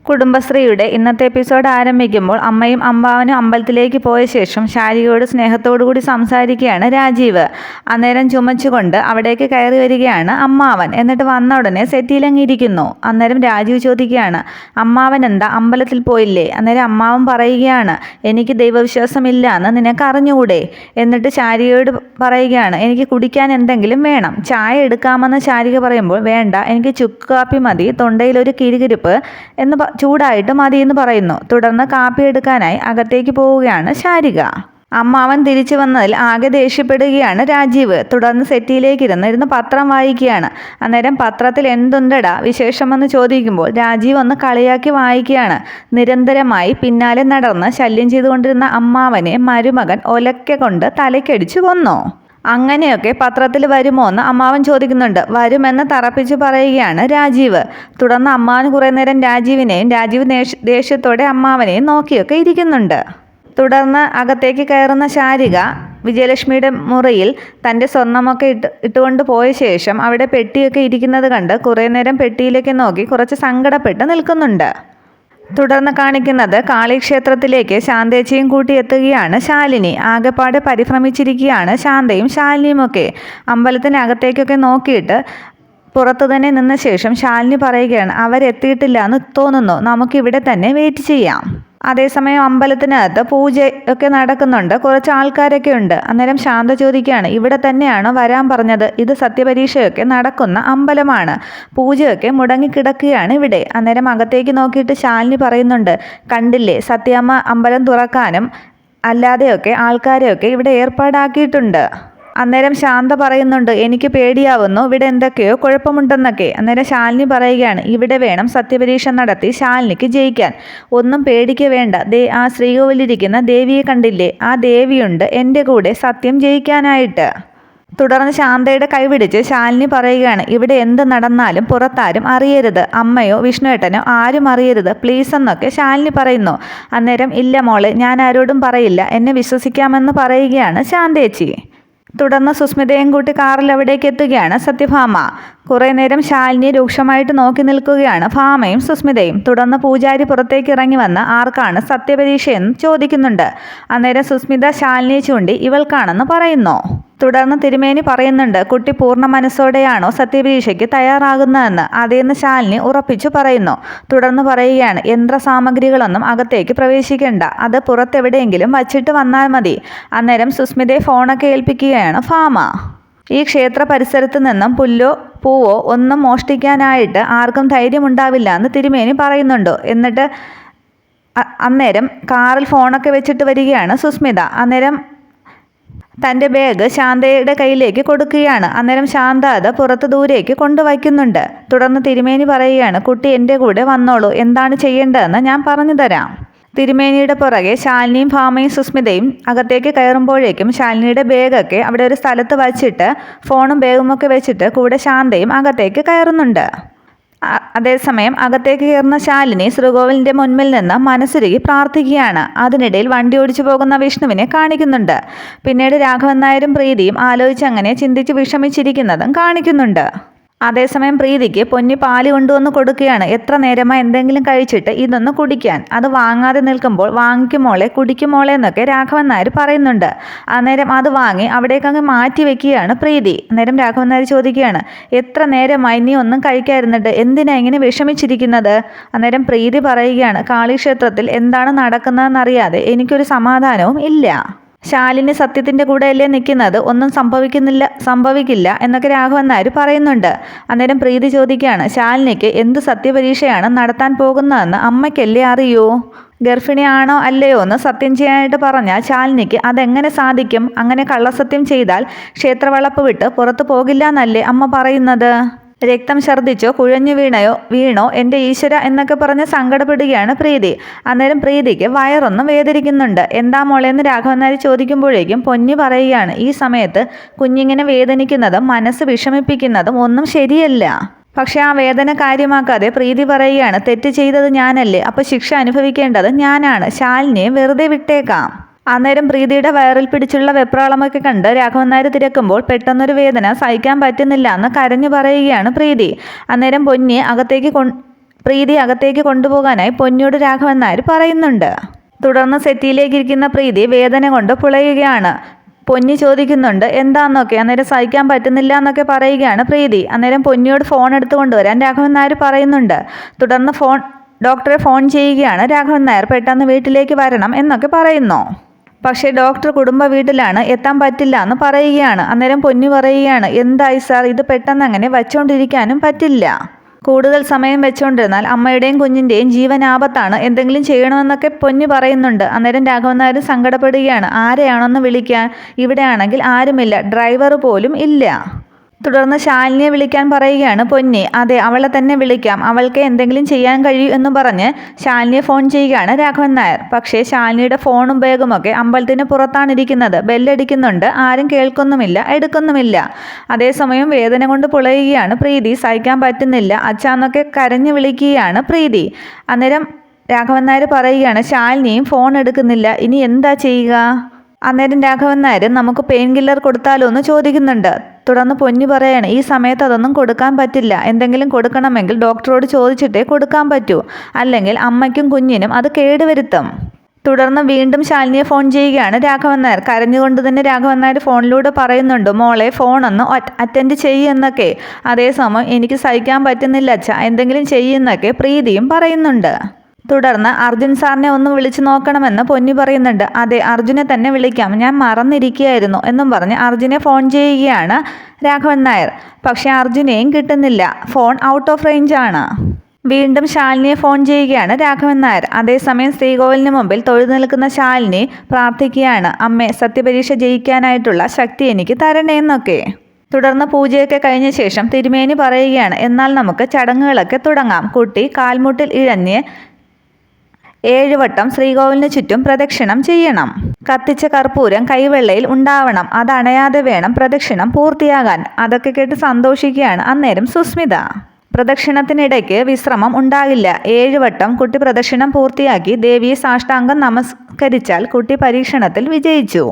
കുടുംബശ്രീയുടെ ഇന്നത്തെ എപ്പിസോഡ് ആരംഭിക്കുമ്പോൾ അമ്മയും അമ്മാവനും അമ്പലത്തിലേക്ക് പോയ ശേഷം ശാരികയോട് സ്നേഹത്തോടുകൂടി സംസാരിക്കുകയാണ് രാജീവ്. അന്നേരം ചുമച്ചുകൊണ്ട് അവിടേക്ക് കയറി വരികയാണ് അമ്മാവൻ. എന്നിട്ട് വന്ന ഉടനെ സെറ്റിയിലങ്ങിയിരിക്കുന്നു. അന്നേരം രാജീവ് ചോദിക്കുകയാണ്, അമ്മാവൻ എന്താ അമ്പലത്തിൽ പോയില്ലേ? അന്നേരം അമ്മാവൻ പറയുകയാണ്, എനിക്ക് ദൈവവിശ്വാസമില്ല എന്ന് നിനക്ക് അറിഞ്ഞുകൂടെ? എന്നിട്ട് ശാരികയോട് പറയുകയാണ്, എനിക്ക് കുടിക്കാൻ എന്തെങ്കിലും വേണം, ചായ എടുക്കാമെന്ന് ശാരിക പറയുമ്പോൾ, വേണ്ട, എനിക്ക് ചുക്ക് കാപ്പി മതി, തൊണ്ടയിലൊരു കിരികിരിപ്പ് എന്ന് ചൂടായിട്ട് മതിയെന്ന് പറയുന്നു. തുടർന്ന് കാപ്പി എടുക്കാനായി അകത്തേക്ക് പോവുകയാണ് ശാരിക. അമ്മാവൻ തിരിച്ചു വന്നതിൽ ആകെ ദേഷ്യപ്പെടുകയാണ് രാജീവ്. തുടർന്ന് സെറ്റിയിലേക്ക് ഇരുന്ന് പത്രം വായിക്കുകയാണ്. അന്നേരം പത്രത്തിൽ എന്തുണ്ടടാ വിശേഷമെന്ന് ചോദിക്കുമ്പോൾ രാജീവ് ഒന്ന് കളിയാക്കി വായിക്കുകയാണ്. നിരന്തരമായി പിന്നാലെ നടന്ന് ശല്യം ചെയ്തുകൊണ്ടിരുന്ന അമ്മാവനെ മരുമകൻ ഒലക്ക കൊണ്ട് തലയ്ക്കടിച്ചു കൊന്നു. അങ്ങനെയൊക്കെ പത്രത്തിൽ വരുമോ എന്ന് അമ്മാവൻ ചോദിക്കുന്നുണ്ട്. വരുമെന്ന് തറപ്പിച്ചു പറയുകയാണ് രാജീവ്. തുടർന്ന് അമ്മാവൻ കുറേ നേരം രാജീവിനെയും രാജീവ് ദേഷ്യത്തോടെ അമ്മാവനെയും നോക്കിയൊക്കെ ഇരിക്കുന്നുണ്ട്. തുടർന്ന് അകത്തേക്ക് കയറുന്ന ശാരിക വിജയലക്ഷ്മിയുടെ മുറിയിൽ തൻ്റെ സ്വർണ്ണമൊക്കെ ഇട്ടുകൊണ്ട് പോയ ശേഷം അവിടെ പെട്ടിയൊക്കെ ഇരിക്കുന്നത് കണ്ട് കുറേ നേരം പെട്ടിയിലേക്ക് നോക്കി കുറച്ച് സങ്കടപ്പെട്ട് നിൽക്കുന്നുണ്ട്. തുടർന്ന് കാണിക്കുന്നത് കാളിക്ഷേത്രത്തിലേക്ക് ശാന്തേച്ചിയും കൂട്ടി എത്തുകയാണ് ശാലിനി. ആകെപ്പാടെ പരിഭ്രമിച്ചിരിക്കുകയാണ് ശാന്തയും ശാലിനിയുമൊക്കെ. അമ്പലത്തിനകത്തേക്കൊക്കെ നോക്കിയിട്ട് പുറത്തു തന്നെ നിന്ന ശേഷം ശാലിനി പറയുകയാണ്, അവരെത്തിയിട്ടില്ല എന്ന് തോന്നുന്നു, നമുക്കിവിടെ തന്നെ വെയിറ്റ് ചെയ്യാം. അതേസമയം അമ്പലത്തിനകത്ത് പൂജ ഒക്കെ നടക്കുന്നുണ്ട്, കുറച്ച് ആൾക്കാരൊക്കെ ഉണ്ട്. അന്നേരം ശാന്ത ചോദിക്കുകയാണ്, ഇവിടെ തന്നെയാണോ വരാൻ പറഞ്ഞത്? ഇത് സത്യപരീക്ഷയൊക്കെ നടക്കുന്ന അമ്പലമാണ്, പൂജയൊക്കെ മുടങ്ങിക്കിടക്കുകയാണ് ഇവിടെ. അന്നേരം അകത്തേക്ക് നോക്കിയിട്ട് ശാലിനി പറയുന്നുണ്ട്, കണ്ടില്ലേ, സത്യാമ്മ അമ്പലം തുറക്കാനും അല്ലാതെയൊക്കെ ആൾക്കാരെയൊക്കെ ഇവിടെ ഏർപ്പാടാക്കിയിട്ടുണ്ട്. അന്നേരം ശാന്ത പറയുന്നുണ്ട്, എനിക്ക് പേടിയാവുന്നു, ഇവിടെ എന്തൊക്കെയോ കുഴപ്പമുണ്ടെന്നൊക്കെ. അന്നേരം ശാലിനി പറയുകയാണ്, ഇവിടെ വേണം സത്യപരീക്ഷ നടത്തി ശാലിനിക്ക് ജയിക്കാൻ, ഒന്നും പേടിക്ക് വേണ്ട. ആ ശ്രീകോവിലിരിക്കുന്ന ദേവിയെ കണ്ടില്ലേ, ആ ദേവിയുണ്ട് എൻ്റെ കൂടെ സത്യം ജയിക്കാനായിട്ട്. തുടർന്ന് ശാന്തയുടെ കൈപിടിച്ച് ശാലിനി പറയുകയാണ്, ഇവിടെ എന്ത് നടന്നാലും പുറത്താരും അറിയരുത്, അമ്മയോ വിഷ്ണുവേട്ടനോ ആരും അറിയരുത് പ്ലീസ് എന്നൊക്കെ ശാലിനി പറയുന്നു. അന്നേരം ഇല്ല മോളെ, ഞാൻ ആരോടും പറയില്ല, എന്നെ വിശ്വസിക്കാമെന്ന് പറയുകയാണ് ശാന്തേച്ചി. തുടർന്ന് സുസ്മിതയും കൂട്ടി കാറിൽ അവിടേക്ക് എത്തുകയാണ് സത്യഭാമ. കുറേ നേരം ശാലിനിയെ രൂക്ഷമായിട്ട് നോക്കി നിൽക്കുകയാണ് ഭാമയും സുസ്മിതയും. തുടർന്ന് പൂജാരി പുറത്തേക്ക് ഇറങ്ങി വന്ന് ആർക്കാണ് സത്യപരീക്ഷയെന്ന് ചോദിക്കുന്നുണ്ട്. അന്നേരം സുസ്മിത ശാലിനിയെ ചൂണ്ടി ഇവൾക്കാണെന്ന് പറയുന്നു. തുടർന്ന് തിരുമേനി പറയുന്നുണ്ട്, കുട്ടി പൂർണ്ണ മനസ്സോടെയാണോ സത്യപരീക്ഷയ്ക്ക് തയ്യാറാകുന്നതെന്ന്? അതേന്ന് ശാലിനി ഉറപ്പിച്ചു പറയുന്നു. തുടർന്ന് പറയുകയാണ്, യന്ത്രസാമഗ്രികളൊന്നും അകത്തേക്ക് പ്രവേശിക്കേണ്ട, അത് പുറത്തെവിടെയെങ്കിലും വച്ചിട്ട് വന്നാൽ മതി. അന്നേരം സുസ്മിതയെ ഫോണൊക്കെ ഏൽപ്പിക്കുകയാണ് ഭാമ. ഈ ക്ഷേത്ര പരിസരത്ത് നിന്നും പുല്ലോ പൂവോ ഒന്നും മോഷ്ടിക്കാനായിട്ട് ആർക്കും ധൈര്യമുണ്ടാവില്ല എന്ന് തിരുമേനി പറയുന്നുണ്ട്. എന്നിട്ട് അന്നേരം കാറിൽ ഫോണൊക്കെ വെച്ചിട്ട് വരികയാണ് സുസ്മിത. അന്നേരം തൻ്റെ ബാഗ് ശാന്തയുടെ കയ്യിലേക്ക് കൊടുക്കുകയാണ്. അന്നേരം ശാന്ത അത് പുറത്ത് ദൂരേക്ക് കൊണ്ടുവയ്ക്കുന്നുണ്ട്. തുടർന്ന് തിരുമേനി പറയുകയാണ്, കുട്ടി എൻ്റെ കൂടെ വന്നോളൂ, എന്താണ് ചെയ്യേണ്ടതെന്ന് ഞാൻ പറഞ്ഞു തരാം. തിരുമേനിയുടെ പുറകെ ശാലിനിയും ഭാമയും സുസ്മിതയും അകത്തേക്ക് കയറുമ്പോഴേക്കും ശാലിനിയുടെ ബാഗൊക്കെ അവിടെ ഒരു സ്ഥലത്ത് വച്ചിട്ട് ഫോണും ബാഗുമൊക്കെ വെച്ചിട്ട് കൂടെ ശാന്തയും അകത്തേക്ക് കയറുന്നുണ്ട്. അതേസമയം അകത്തേക്ക് കയറുന്ന ശാലിനി ശ്രീകോവിലിൻ്റെ മുൻപിൽ നിന്ന് മനസ്സുരുകി പ്രാർത്ഥിക്കുകയാണ്. അതിനിടയിൽ വണ്ടി ഓടിച്ചു പോകുന്ന വിഷ്ണുവിനെ കാണിക്കുന്നുണ്ട്. പിന്നീട് രാഘവൻ നായരും പ്രീതിയും ആലോചിച്ചങ്ങനെ ചിന്തിച്ച് വിഷമിച്ചിരിക്കുന്നതും കാണിക്കുന്നുണ്ട്. അതേസമയം പ്രീതിക്ക് പൊന്നി പാല് കൊണ്ടുവന്ന് കൊടുക്കുകയാണ്. എത്ര നേരമായി എന്തെങ്കിലും കഴിച്ചിട്ട് ഇതൊന്ന് കുടിക്കാൻ, അത് വാങ്ങാതെ നിൽക്കുമ്പോൾ വാങ്ങിക്കുമോളെ കുടിക്കുമോളെ എന്നൊക്കെ രാഘവൻ നായർ പറയുന്നുണ്ട്. അന്നേരം അത് വാങ്ങി അവിടേക്കങ്ങ് മാറ്റി വെക്കുകയാണ് പ്രീതി. അന്നേരം രാഘവൻ നായർ ചോദിക്കുകയാണ്, എത്ര നേരമായി നീ ഒന്നും കഴിക്കാതിരുന്നിട്ട് എന്തിനാ ഇങ്ങനെ വിഷമിച്ചിരിക്കുന്നത്? അന്നേരം പ്രീതി പറയുകയാണ്, കാളിക്ഷേത്രത്തിൽ എന്താണ് നടക്കുന്നതെന്നറിയാതെ എനിക്കൊരു സമാധാനവും ഇല്ല. ശാലിനി സത്യത്തിൻ്റെ കൂടെയല്ലേ നിൽക്കുന്നത്, ഒന്നും സംഭവിക്കില്ല എന്നൊക്കെ രാഘവൻ നായർ പറയുന്നുണ്ട്. അന്നേരം പ്രീതി ചോദിക്കുകയാണ്, ശാലിനിക്ക് എന്ത് സത്യപരീക്ഷയാണ് നടത്താൻ പോകുന്നതെന്ന് അമ്മയ്ക്കല്ലേ അറിയൂ? ഗർഭിണിയാണോ അല്ലയോ എന്ന് സത്യം ചെയ്യാനായിട്ട് പറഞ്ഞാൽ ശാലിനിക്ക് അതെങ്ങനെ സാധിക്കും? അങ്ങനെ കള്ളസത്യം ചെയ്താൽ ക്ഷേത്രവളപ്പ് വിട്ട് പുറത്തു പോകില്ല എന്നല്ലേ അമ്മ പറയുന്നത്? രക്തം ഛർദ്ദിച്ചോ കുഴഞ്ഞു വീണോ എൻ്റെ ഈശ്വര എന്നൊക്കെ പറഞ്ഞ് സങ്കടപ്പെടുകയാണ് പ്രീതി. അന്നേരം പ്രീതിക്ക് വയറൊന്ന് വേദനിക്കുന്നുണ്ട്. എന്താ മോളെ എന്ന് രാഘവൻ നായർ ചോദിക്കുമ്പോഴേക്കും പൊന്നി പറയുകയാണ്, ഈ സമയത്ത് കുഞ്ഞിങ്ങനെ വേദനിക്കുന്നതും മനസ്സ് വിഷമിപ്പിക്കുന്നതും ഒന്നും ശരിയല്ല. പക്ഷെ ആ വേദന കാര്യമാക്കാതെ പ്രീതി പറയുകയാണ്, തെറ്റ് ചെയ്തത് ഞാനല്ലേ, അപ്പോൾ ശിക്ഷ അനുഭവിക്കേണ്ടത് ഞാനാണ്, ശാലിനിയെ വെറുതെ വിട്ടേക്കാം. അന്നേരം പ്രീതിയുടെ വയറിൽ പിടിച്ചുള്ള വെപ്രാളമൊക്കെ കണ്ട് രാഘവൻ നായർ തിരക്കുമ്പോൾ പെട്ടെന്നൊരു വേദന സഹിക്കാൻ പറ്റുന്നില്ല എന്ന് കരഞ്ഞു പറയുകയാണ് പ്രീതി. അന്നേരം പൊന്നിയെ അകത്തേക്ക് പ്രീതി അകത്തേക്ക് കൊണ്ടുപോകാനായി പൊന്നിയോട് രാഘവൻ നായർ പറയുന്നുണ്ട്. തുടർന്ന് സെറ്റിയിലേക്ക് ഇരിക്കുന്ന പ്രീതി വേദന കൊണ്ട് പുളയുകയാണ്. പൊന്നി ചോദിക്കുന്നുണ്ട് എന്താന്നൊക്കെ. അന്നേരം സഹിക്കാൻ പറ്റുന്നില്ല എന്നൊക്കെ പറയുകയാണ് പ്രീതി. അന്നേരം പൊന്നിയോട് ഫോൺ എടുത്തു കൊണ്ടുവരാൻ രാഘവൻ നായർ പറയുന്നുണ്ട്. തുടർന്ന് ഡോക്ടറെ ഫോൺ ചെയ്യുകയാണ് രാഘവൻ നായർ. പെട്ടെന്ന് വീട്ടിലേക്ക് വരണം എന്നൊക്കെ പറയുന്നു. പക്ഷേ ഡോക്ടർ കുടുംബ വീട്ടിലാണ്, എത്താൻ പറ്റില്ല എന്ന് പറയുകയാണ്. അന്നേരം പൊന്നി പറയുകയാണ് എന്തായി സാർ, ഇത് പെട്ടെന്ന് അങ്ങനെ വച്ചുകൊണ്ടിരിക്കാനും പറ്റില്ല. കൂടുതൽ സമയം വെച്ചുകൊണ്ടിരുന്നാൽ അമ്മയുടെയും കുഞ്ഞിൻ്റെയും ജീവൻ ആപത്താണ്. എന്തെങ്കിലും ചെയ്യണമെന്നൊക്കെ പൊന്നി പറയുന്നുണ്ട്. അന്നേരം രാഘവൻ നായർ സങ്കടപ്പെടുകയാണ്. ആരെയാണോന്ന് വിളിക്കാൻ? ഇവിടെയാണെങ്കിൽ ആരുമില്ല, ഡ്രൈവർ പോലും ഇല്ല. തുടർന്ന് ശാലിനിയെ വിളിക്കാൻ പറയുകയാണ് പൊന്നി. അതെ, അവളെ തന്നെ വിളിക്കാം, അവൾക്ക് എന്തെങ്കിലും ചെയ്യാൻ കഴിയൂ എന്ന് പറഞ്ഞ് ശാലിനിയെ ഫോൺ ചെയ്യുകയാണ് രാഘവൻ നായർ. പക്ഷേ ശാലിനിയുടെ ഫോണും ബാഗുമൊക്കെ അമ്പലത്തിന് പുറത്താണ് ഇരിക്കുന്നത്. ബെല്ലടിക്കുന്നുണ്ട്, ആരും കേൾക്കുന്നുമില്ല, എടുക്കുന്നുമില്ല. അതേസമയം വേദന കൊണ്ട് പുളയുകയാണ് പ്രീതി. സഹിക്കാൻ പറ്റുന്നില്ല അച്ഛാന്നൊക്കെ കരഞ്ഞു വിളിക്കുകയാണ് പ്രീതി. അന്നേരം രാഘവൻ നായർ പറയുകയാണ് ശാലിനിയും ഫോൺ എടുക്കുന്നില്ല, ഇനി എന്താ ചെയ്യുക? അന്നേരം രാഘവൻ നായർ നമുക്ക് പെയിൻ കില്ലർ കൊടുത്താലോ എന്ന് ചോദിക്കുന്നുണ്ട്. തുടർന്ന് പൊന്നി പറയാണ് ഈ സമയത്ത് അതൊന്നും കൊടുക്കാൻ പറ്റില്ല, എന്തെങ്കിലും കൊടുക്കണമെങ്കിൽ ഡോക്ടറോട് ചോദിച്ചിട്ടേ കൊടുക്കാൻ പറ്റൂ, അല്ലെങ്കിൽ അമ്മയ്ക്കും കുഞ്ഞിനും അത് കേടുവരുത്തും. തുടർന്ന് വീണ്ടും ശാലിനിയെ ഫോൺ ചെയ്യുകയാണ് രാഘവൻ നായർ. കരഞ്ഞുകൊണ്ട് തന്നെ രാഘവൻ നായർ ഫോണിലൂടെ പറയുന്നുണ്ട് മോളെ ഫോണൊന്ന് അറ്റൻഡ് ചെയ്യുന്നൊക്കെ. അതേസമയം എനിക്ക് സഹിക്കാൻ പറ്റുന്നില്ല അച്ഛാ, എന്തെങ്കിലും ചെയ്യുന്നൊക്കെ പ്രീതിയും പറയുന്നുണ്ട്. തുടർന്ന് അർജുൻ സാറിനെ ഒന്ന് വിളിച്ചു നോക്കണമെന്ന് പൊന്നി പറയുന്നുണ്ട്. അതെ, അർജുനെ തന്നെ വിളിക്കാം, ഞാൻ മറന്നിരിക്കുകയായിരുന്നു എന്നും പറഞ്ഞ് അർജുനെ ഫോൺ ചെയ്യുകയാണ് രാഘവൻ നായർ. പക്ഷേ അർജുനെയും കിട്ടുന്നില്ല, ഫോൺ ഔട്ട് ഓഫ് റേഞ്ച് ആണ്. വീണ്ടും ശാലിനിയെ ഫോൺ ചെയ്യുകയാണ് രാഘവൻ നായർ. അതേസമയം ശ്രീകോവിലിന് മുമ്പിൽ തൊഴുതു നിൽക്കുന്ന ശാലിനി പ്രാർത്ഥിക്കുകയാണ് അമ്മേ, സത്യപരീക്ഷ ജയിക്കാനായിട്ടുള്ള ശക്തി എനിക്ക് തരണേ എന്നൊക്കെ. തുടർന്ന് പൂജയൊക്കെ കഴിഞ്ഞ ശേഷം തിരുമേനി പറയുകയാണ് എന്നാൽ നമുക്ക് ചടങ്ങുകളൊക്കെ തുടങ്ങാം. കുട്ടി കാൽമുട്ടിൽ ഇഴഞ്ഞ് 7 വട്ടം ശ്രീകോവിലിന് ചുറ്റും പ്രദക്ഷിണം ചെയ്യണം. കത്തിച്ച കർപ്പൂരം കൈവെള്ളയിൽ ഉണ്ടാവണം, അതണയാതെ വേണം പ്രദക്ഷിണം പൂർത്തിയാകാൻ. അതൊക്കെ കേട്ട് സന്തോഷിക്കുകയാണ് അന്നേരം സുസ്മിത. പ്രദക്ഷിണത്തിനിടയ്ക്ക് വിശ്രമം ഉണ്ടാകില്ല. 7 വട്ടം കുട്ടി പ്രദക്ഷിണം പൂർത്തിയാക്കി ദേവിയെ സാഷ്ടാംഗം നമസ്കരിച്ചാൽ കുട്ടി പരീക്ഷണത്തിൽ വിജയിച്ചു.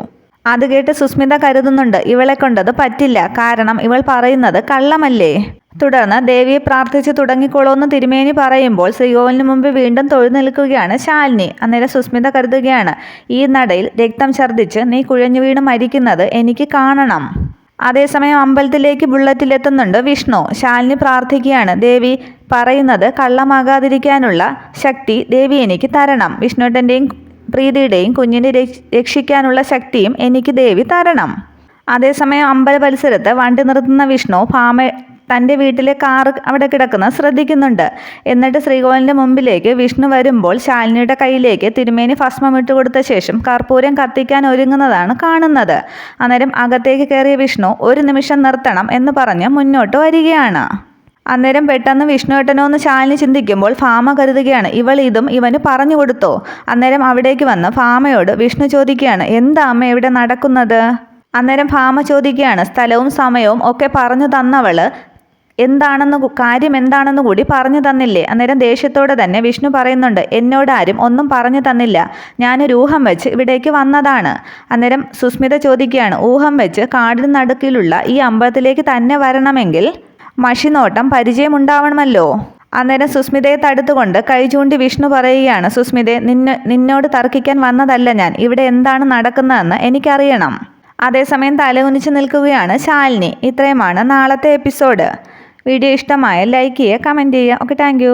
അത് കേട്ട് സുസ്മിത കരുതുന്നുണ്ട് ഇവളെ കൊണ്ടത് പറ്റില്ല, കാരണം ഇവൾ പറയുന്നത് കള്ളമല്ലേ. തുടർന്ന് ദേവിയെ പ്രാർത്ഥിച്ച് തുടങ്ങിക്കോളൂന്ന് തിരുമേനി പറയുമ്പോൾ ശ്രീകോവിലിന് മുമ്പ് വീണ്ടും തൊഴുതു നിൽക്കുകയാണ് ശാലിനി. അന്നേരം സുസ്മിത കരുതുകയാണ് ഈ നടയിൽ രക്തം ഛർദ്ദിച്ച് നീ കുഴഞ്ഞു വീണ് മരിക്കുന്നത് എനിക്ക് കാണണം. അതേസമയം അമ്പലത്തിലേക്ക് ബുള്ളറ്റിലെത്തുന്നുണ്ട് വിഷ്ണു. ശാലിനി പ്രാർത്ഥിക്കുകയാണ് ദേവി പറയുന്നത് കള്ളമാകാതിരിക്കാനുള്ള ശക്തി ദേവി എനിക്ക് തരണം. വിഷ്ണുട്ടൻ്റെയും പ്രീതിയുടെയും കുഞ്ഞിനെ രക്ഷിക്കാനുള്ള ശക്തിയും എനിക്ക് ദേവി തരണം. അതേസമയം അമ്പല പരിസരത്ത് വണ്ടി നിർത്തുന്ന വിഷ്ണു ഭാമ തൻ്റെ വീട്ടിലെ കാറ് അവിടെ കിടക്കുന്നത് ശ്രദ്ധിക്കുന്നുണ്ട്. എന്നിട്ട് ശ്രീകോവിലിൻ്റെ മുമ്പിലേക്ക് വിഷ്ണു വരുമ്പോൾ ശാലിനിയുടെ കയ്യിലേക്ക് തിരുമേനി ഭസ്മം ഇട്ടുകൊടുത്ത ശേഷം കർപ്പൂരം കത്തിക്കാൻ ഒരുങ്ങുന്നതാണ് കാണുന്നത്. അന്നേരം അകത്തേക്ക് കയറിയ വിഷ്ണു ഒരു നിമിഷം നിർത്തണം എന്ന് പറഞ്ഞ് മുന്നോട്ട് വരികയാണ്. അന്നേരം പെട്ടെന്ന് വിഷ്ണുവേട്ടനോന്ന് ശാലിനി ചിന്തിക്കുമ്പോൾ ഭാമ കരുതുകയാണ് ഇവൾ ഇതും ഇവന് പറഞ്ഞു കൊടുത്തോ. അന്നേരം അവിടേക്ക് വന്ന് ഭാമയോട് വിഷ്ണു ചോദിക്കുകയാണ് എന്താ അമ്മ ഇവിടെ നടക്കുന്നത്. അന്നേരം ഭാമ ചോദിക്കുകയാണ് സ്ഥലവും സമയവും ഒക്കെ പറഞ്ഞു തന്നവള് കാര്യം എന്താണെന്ന് കൂടി പറഞ്ഞു തന്നില്ലേ. അന്നേരം ദേഷ്യത്തോടെ തന്നെ വിഷ്ണു പറയുന്നുണ്ട് എന്നോട് ആരും ഒന്നും പറഞ്ഞു തന്നില്ല, ഞാനൊരു ഊഹം വെച്ച് ഇവിടേക്ക് വന്നതാണ്. അന്നേരം സുസ്മിത ചോദിക്കുകയാണ് ഊഹം വെച്ച് കാടിന് നടുക്കിലുള്ള ഈ അമ്പലത്തിലേക്ക് തന്നെ വരണമെങ്കിൽ മഷിനോട്ടം പരിചയമുണ്ടാവണമല്ലോ. അന്നേരം സുസ്മിതയെ തടുത്തുകൊണ്ട് കൈ ചൂണ്ടി വിഷ്ണു പറയുകയാണ് സുസ്മിതയെ നിന്നോട് തർക്കിക്കാൻ വന്നതല്ല ഞാൻ, ഇവിടെ എന്താണ് നടക്കുന്നതെന്ന് എനിക്കറിയണം. അതേസമയം തലകുനിച്ച് നിൽക്കുകയാണ് ശാലിനി. ഇത്രയുമാണ് നാളത്തെ എപ്പിസോഡ്. വീഡിയോ ഇഷ്ടമായ ലൈക്ക് ചെയ്യുക, കമൻറ്റ് ചെയ്യുക. Okay, thank